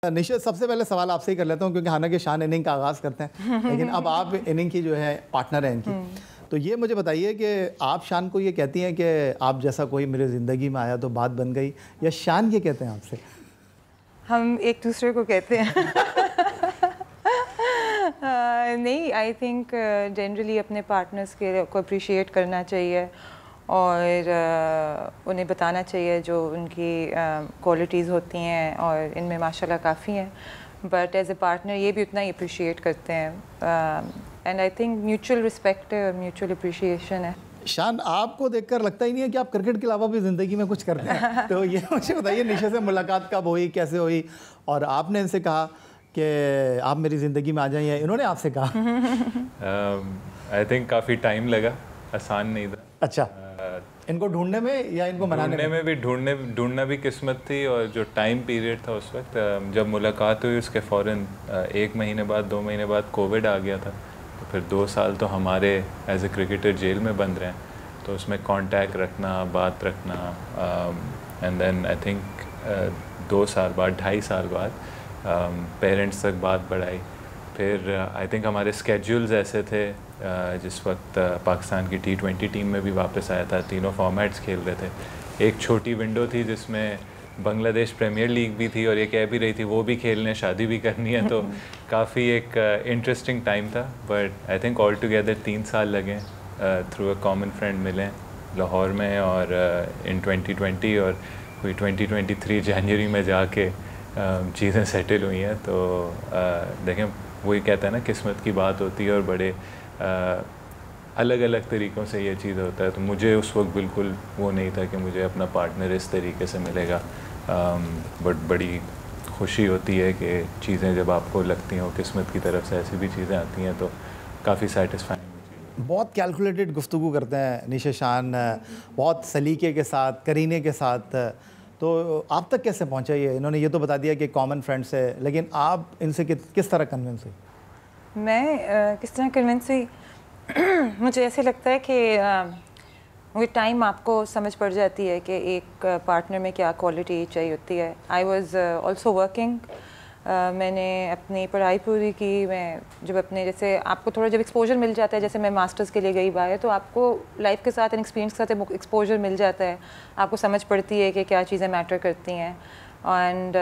निशा, सबसे पहले सवाल आपसे ही कर लेता हूँ क्योंकि हालांकि शान इनिंग का आगाज़ करते हैं लेकिन अब आप इनिंग की जो है पार्टनर हैं इनकी, तो ये मुझे बताइए कि आप शान को ये कहती हैं कि आप जैसा कोई मेरी ज़िंदगी में आया तो बात बन गई, या शान ये कहते हैं आपसे? हम एक दूसरे को कहते हैं नहीं, आई थिंक जनरली अपने पार्टनर्स के को अप्रिशिएट करना चाहिए और उन्हें बताना चाहिए जो उनकी क्वालिटीज़ होती हैं और इनमें माशाल्लाह काफ़ी हैं, बट एज ए पार्टनर ये भी उतना ही अप्रिशिएट करते हैं and I think mutual respect है और म्यूचुअल अप्रिशिएशन है। शान, आपको देखकर लगता ही नहीं है कि आप क्रिकेट के अलावा भी ज़िंदगी में कुछ करते हैं तो ये मुझे बताइए, निशा से मुलाकात कब हुई, कैसे हुई, और आपने इनसे कहा कि आप मेरी ज़िंदगी में आ जाइए, इन्होंने आपसे कहा? आई थिंक काफ़ी टाइम लगा, आसान नहीं था। अच्छा, इनको ढूंढने में या इनको मनाने में भी ढूंढना भी किस्मत थी, और जो टाइम पीरियड था उस वक्त जब मुलाकात हुई उसके फ़ौरन 1 महीने बाद 2 महीने बाद कोविड आ गया था, तो फिर 2 साल तो हमारे एज ए क्रिकेटर जेल में बंद रहे हैं, तो उसमें कांटेक्ट रखना, बात रखना, एंड देन आई थिंक 2 साल बाद 2.5 साल बाद पेरेंट्स तक बात बढ़ाई। फिर आई थिंक हमारे स्केड्यूल्स ऐसे थे, जिस वक्त पाकिस्तान की T20 टीम में भी वापस आया था, तीनों फॉर्मेट्स खेल रहे थे। एक छोटी विंडो थी जिसमें बांग्लादेश प्रीमियर लीग भी थी और ये कह भी रही थी वो भी खेलने, शादी भी करनी है, तो काफ़ी एक इंटरेस्टिंग टाइम था। But I think all together 3 साल लगे, थ्रू अ कॉमन फ्रेंड मिले लाहौर में और इन 2020, और कोई 2023 जनवरी में जाके चीज़ें सेटल हुई हैं। तो देखें, वही कहता है ना, किस्मत की बात होती है और बड़े अलग अलग तरीक़ों से ये चीज़ होता है। तो मुझे उस वक्त बिल्कुल वो नहीं था कि मुझे अपना पार्टनर इस तरीके से मिलेगा, बट बड़ी खुशी होती है कि चीज़ें जब आपको लगती हैं, किस्मत की तरफ से ऐसी भी चीज़ें आती हैं, तो काफ़ी सेटिस्फाइंग। बहुत कैलकुलेटेड गुफ्तगू करते हैं निशा शान, बहुत सलीके के साथ, करीने के साथ। तो आप तक कैसे पहुँचा ये? इन्होंने ये तो बता दिया कि कॉमन फ्रेंड्स है, लेकिन आप इनसे किस तरह कन्विंस हुई? मैं किस तरह कन्विंस हुई मुझे ऐसे लगता है कि विद टाइम आपको समझ पड़ जाती है कि एक पार्टनर में क्या क्वालिटी चाहिए होती है। आई वॉज़ ऑल्सो वर्किंग, मैंने अपनी पढ़ाई पूरी की। मैं जब अपने, जैसे आपको थोड़ा जब एक्सपोजर मिल जाता है, जैसे मैं मास्टर्स के लिए गई बाहर, तो आपको लाइफ के साथ, एक्सपीरियंस के साथ एक्सपोजर मिल जाता है, आपको समझ पड़ती है कि क्या चीज़ें मैटर करती हैं। And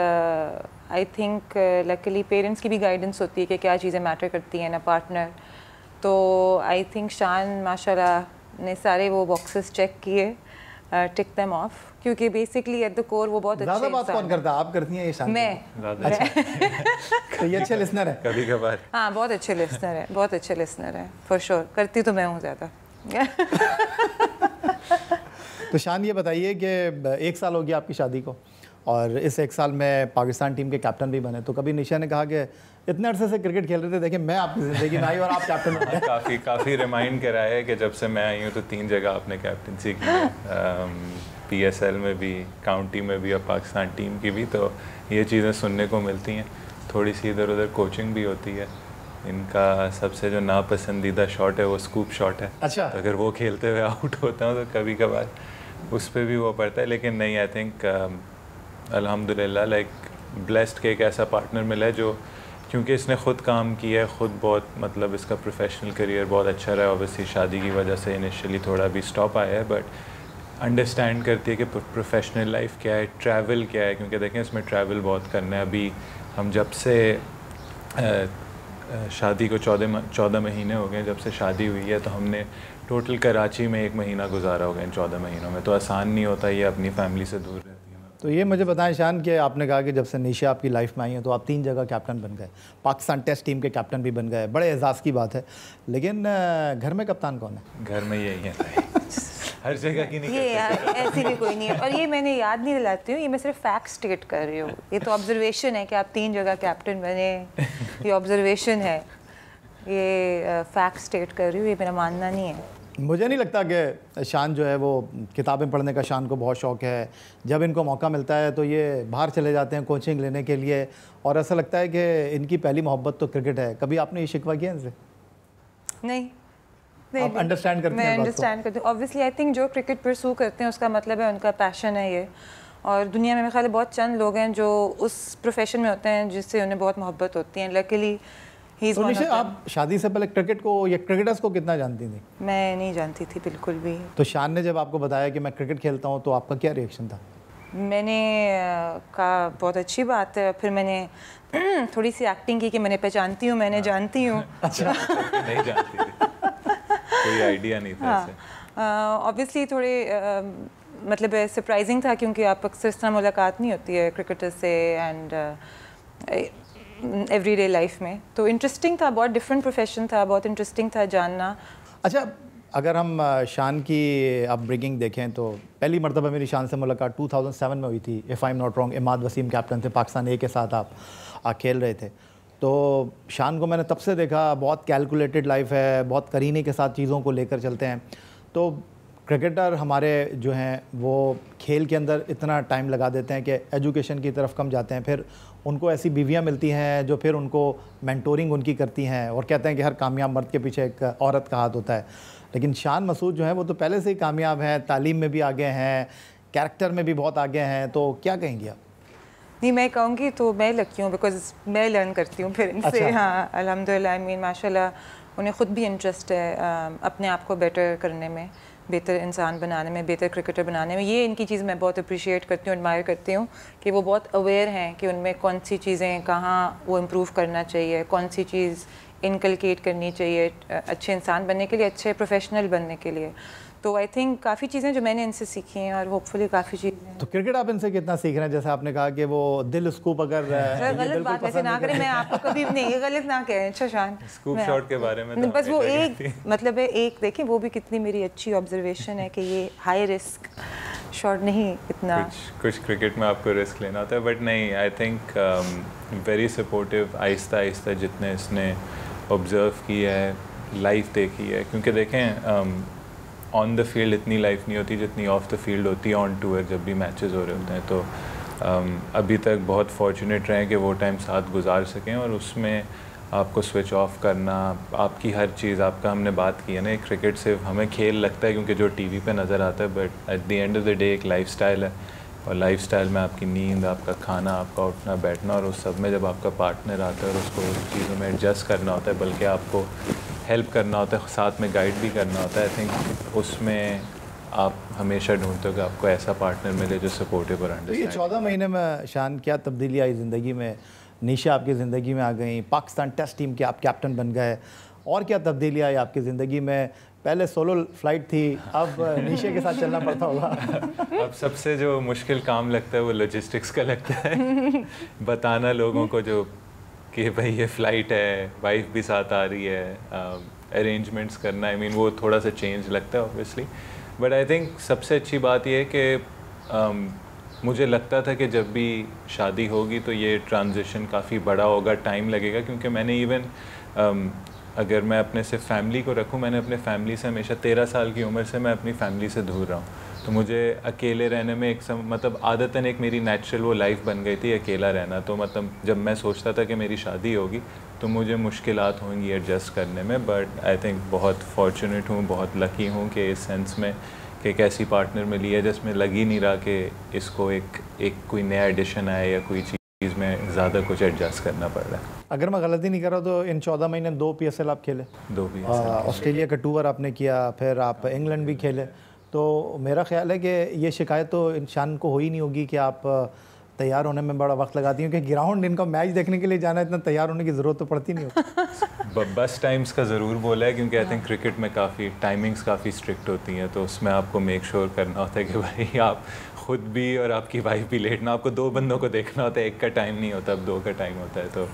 I think luckily parents की भी गाइडेंस होती है कि क्या चीज़ें मैटर करती हैं ना पार्टनर। तो आई थिंक शान माशाल्लाह ने सारे वो बॉक्सेस चेक किए, टिक देम ऑफ, क्योंकि बेसिकली एट द कोर वो बहुत ज़्यादा बात कौन करता है? आप करती हैं ये शान? मैं। अच्छा तो ये अच्छे लिसनर है कभी कभार। हाँ, बहुत अच्छे लिसनर है, बहुत अच्छे लिसनर है, फॉर श्योर। करती तो मैं हूँ ज़्यादा। तो शान, ये बताइए कि 1 साल हो गया आपकी शादी को, और इस 1 साल में पाकिस्तान टीम के कैप्टन भी बने, तो कभी निशा ने कहा कि इतने अरसे से क्रिकेट खेल रहे थे, देखिए मैं आपकी ज़िंदगी में आई और आप कैप्टन बने? काफ़ी रिमाइंड कराया है कि जब से मैं आई हूँ तो 3 जगह आपने कैप्टनसी की है, PSL में भी, काउंटी में भी और पाकिस्तान टीम की भी। तो ये चीज़ें सुनने को मिलती हैं। थोड़ी सी इधर उधर कोचिंग भी होती है। इनका सबसे जो नापसंदीदा शॉट है वो स्कूप शॉट है। अच्छा, तो अगर वो खेलते हुए आउट होता हूँ तो कभी कभार उस पर भी वो पड़ता है, लेकिन नहीं, आई थिंक अल्हम्दुलिल्लाह लाइक ब्लेस्ड के एक ऐसा पार्टनर मिला है जो, क्योंकि इसने ख़ुद काम किया है, ख़ुद बहुत, मतलब इसका प्रोफेशनल करियर बहुत अच्छा रहा है। ऑब्वियसली शादी की वजह से इनिशियली थोड़ा भी स्टॉप आया है, बट अंडरस्टैंड करती है कि प्रोफेशनल लाइफ क्या है, ट्रैवल क्या है, क्योंकि देखें इसमें ट्रैवल बहुत करना है। अभी हम जब से शादी को 14 महीने हो गए, जब से शादी हुई है, तो हमने टोटल कराची में 1 महीना गुजारा हो गया इन 14 महीनों में। तो आसान नहीं होता ये अपनी फैमिली से दूर रहती है। तो ये मुझे बताएं शान कि आपने कहा कि जब से निशा आपकी लाइफ में आई है तो आप 3 जगह कैप्टन बन गए, पाकिस्तान टेस्ट टीम के कैप्टन भी बन गए, बड़े एजाज़ की बात है। लेकिन घर में कप्तान कौन है? घर में यही है हर जगह की नहीं, ये ऐसी भी कोई नहीं है। और ये मैंने याद नहीं दिलाती हूँ, ये मैं सिर्फ फैक्ट स्टेट कर रही हूँ। ये तो ऑब्जर्वेशन है कि आप 3 जगह कैप्टन बने, ये ऑब्जर्वेशन है, ये फैक्ट स्टेट कर रही हूँ, ये मेरा मानना नहीं है। मुझे नहीं लगता कि शान जो है वो किताबें पढ़ने का शान को बहुत शौक़ है। जब इनको मौका मिलता है तो ये बाहर चले जाते हैं कोचिंग लेने के लिए, और ऐसा लगता है कि इनकी पहली मोहब्बत तो क्रिकेट है। कभी आपने ये शिकवा किया इनसे? नहीं, आप अंडरस्टैंड करते हैं? मैं अंडरस्टैंड करती हूँ। ऑब्वियसली आई थिंक जो क्रिकेट परसू करते हैं उसका मतलब है उनका पैशन है ये, और दुनिया में मेरे ख्याल है बहुत चंद लोग हैं जो उस प्रोफेशन में होते हैं जिससे उन्हें बहुत मोहब्बत होती है। Luckily he is one of them. आप शादी से पहले क्रिकेट को या क्रिकेटर्स को कितना जानती थी? मैं नहीं जानती थी बिल्कुल भी। तो शान ने जब आपको बताया कि मैं क्रिकेट खेलता हूँ तो आपका क्या रिएक्शन था? मैंने कहा बहुत अच्छी बात है। फिर मैंने थोड़ी सी एक्टिंग की कि मैंने पहचानती हूँ, मैंने जानती हूँ। अच्छा नहीं जानती थी, कोई आइडिया नहीं था ऐसे। ऑब्वियसली थोड़े मतलब सरप्राइजिंग था क्योंकि आप अक्सर इस तरह मुलाकात नहीं होती है क्रिकेटर से एंड एवरीडे लाइफ में। तो इंटरेस्टिंग था, बहुत डिफरेंट प्रोफेशन था, बहुत इंटरेस्टिंग था जानना। अच्छा, अगर हम शान की अपब्रिंगिंग देखें तो पहली मरतबा मेरी शान से मुलाकात 2007 में हुई थी, if I am not wrong. Imad Wasim captain थे, पाकिस्तान ए के साथ आप खेल रहे थे। तो शान को मैंने तब से देखा, बहुत कैलकुलेटेड लाइफ है, बहुत करीने के साथ चीज़ों को लेकर चलते हैं। तो क्रिकेटर हमारे जो हैं वो खेल के अंदर इतना टाइम लगा देते हैं कि एजुकेशन की तरफ कम जाते हैं। फिर उनको ऐसी बीवियां मिलती हैं जो फिर उनको मेंटोरिंग उनकी करती हैं और कहते हैं कि हर कामयाब मर्द के पीछे एक औरत का हाथ होता है। लेकिन शान मसूद जो है वो तो पहले से ही कामयाब हैं, तालीम में भी आगे हैं, कैरेक्टर में भी बहुत आगे हैं। तो क्या कहेंगे आप? नहीं, मैं कहूँगी तो मैं लकी हूँ बिकॉज मैं लर्न करती हूँ फिर इनसे। अच्छा। हाँ अल्हम्दुलिल्लाह, आई मीन माशाल्लाह उन्हें ख़ुद भी इंटरेस्ट है अपने आप को बेटर करने में, बेहतर इंसान बनाने में, बेहतर क्रिकेटर बनाने में। ये इनकी चीज़ मैं बहुत अप्रिशिएट करती हूँ, एडमायर करती हूँ कि वो बहुत अवेयर हैं कि उनमें कौन सी चीज़ें कहाँ वो इम्प्रूव करना चाहिए, कौन सी चीज़ इनकलकेट करनी चाहिए अच्छे इंसान बनने के लिए, अच्छे प्रोफेशनल बनने के लिए। तो आई थिंक काफ़ी चीज़ें जो मैंने इनसे सीखी हैं और होपफुली काफ़ी चीज़ें। तो क्रिकेट आप इनसे कितना सीख रहे हैं? जैसे आपने कहा कि वो दिल स्कूप अगर गलत बात वैसे ना करें, मैं आपको कभी नहीं ये गलत ना कहें। अच्छा शान, स्कूप शॉट के बारे में तो बस वो एक मतलब है, एक देखें वो भी कितनी मेरी अच्छी ऑब्जर्वेशन है कि ये हाई रिस्क शॉट नहीं इतना। कुछ क्रिकेट में आपको रिस्क लेना होता है, बट नहीं, I think very supportive. Aahista Aahista जितने इसने ऑब्ज़र्व किया है, लाइफ देखी है, क्योंकि देखें ऑन द फील्ड इतनी लाइफ नहीं होती जितनी ऑफ द फील्ड होती है ऑन टूर जब भी मैचेस हो रहे होते हैं। तो अभी तक बहुत फॉर्चुनेट रहे कि वो टाइम साथ गुजार सकें, और उसमें आपको स्विच ऑफ करना, आपकी हर चीज़, आपका हमने बात की है ना, क्रिकेट सिर्फ हमें खेल लगता है क्योंकि जो टीवी पे नज़र आता है, but at the end of the day एक लाइफस्टाइल है, और लाइफस्टाइल में आपकी नींद, आपका खाना, आपका उठना बैठना, और उस सब में जब आपका पार्टनर आता है और उसको चीज़ों में एडजस्ट करना होता है, बल्कि आपको हेल्प करना होता है, साथ में गाइड भी करना होता है। आई थिंक उसमें आप हमेशा ढूंढते हो कि आपको ऐसा पार्टनर मिले जो सपोर्टिव और अंडरस्टैंडिंग। ये 14 महीने में शान क्या तब्दीली आई ज़िंदगी में? निशा आपकी ज़िंदगी में आ गई, पाकिस्तान टेस्ट टीम के आप कैप्टन बन गए, और क्या तब्दीली आई आपकी ज़िंदगी में? पहले सोलो फ्लाइट थी, अब निशा के साथ चलना पड़ता होगा। अब सबसे जो मुश्किल काम लगता है वो लॉजिस्टिक्स का लगता है बताना लोगों को जो कि भाई ये फ़्लाइट है, वाइफ भी साथ आ रही है, अरेंजमेंट्स करना, आई मीन वो थोड़ा सा चेंज लगता है ऑब्वियसली। बट आई थिंक सबसे अच्छी बात ये है कि मुझे लगता था कि जब भी शादी होगी तो ये ट्रांजिशन काफ़ी बड़ा होगा, टाइम लगेगा, क्योंकि मैंने इवन अगर मैं अपने सिर्फ फैमिली को रखूं, मैंने अपने फैमिली से हमेशा 13 साल की उम्र से मैं अपनी फैमिली से दूर रहा हूँ। तो मुझे अकेले रहने में मतलब आदतन एक मेरी नेचुरल वो लाइफ बन गई थी अकेला रहना। तो मतलब जब मैं सोचता था कि मेरी शादी होगी तो मुझे मुश्किलात होंगी एडजस्ट करने में, बट आई थिंक बहुत फॉर्चुनेट हूँ, बहुत लकी हूँ कि इस सेंस में कि एक ऐसी पार्टनर मिली है जिसमें लग ही नहीं रहा कि इसको एक कोई नया एडिशन आए या कोई चीज़ में ज़्यादा कुछ एडजस्ट करना पड़ रहा है। अगर मैं गलती नहीं कर रहा तो इन 14 महीने 2 PSL आप खेले, 2 PSL, ऑस्ट्रेलिया का टूर आपने किया, फिर आप इंग्लैंड भी खेले। तो मेरा ख्याल है कि ये शिकायत तो इंसान को हो ही नहीं होगी कि आप तैयार होने में बड़ा वक्त लगाती हैं, क्योंकि ग्राउंड इनका मैच देखने के लिए जाना, इतना तैयार होने की ज़रूरत तो पड़ती नहीं होती। बस टाइम्स का ज़रूर बोला है, क्योंकि आई थिंक क्रिकेट में काफ़ी टाइमिंग्स काफ़ी स्ट्रिक्ट होती हैं, तो उसमें आपको मेक श्योर करना होता है कि भाई आप खुद भी और आपकी वाइफ भी लेट ना, आपको 2 बंदों को देखना होता है, एक का टाइम नहीं होता, अब 2 का टाइम होता है। तो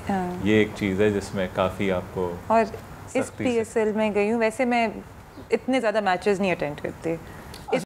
ये एक चीज़ है जिसमें काफ़ी आपको। और इस PSL में गई हूँ, वैसे मैं इतने ज़्यादा मैचेस नहीं अटेंड करती,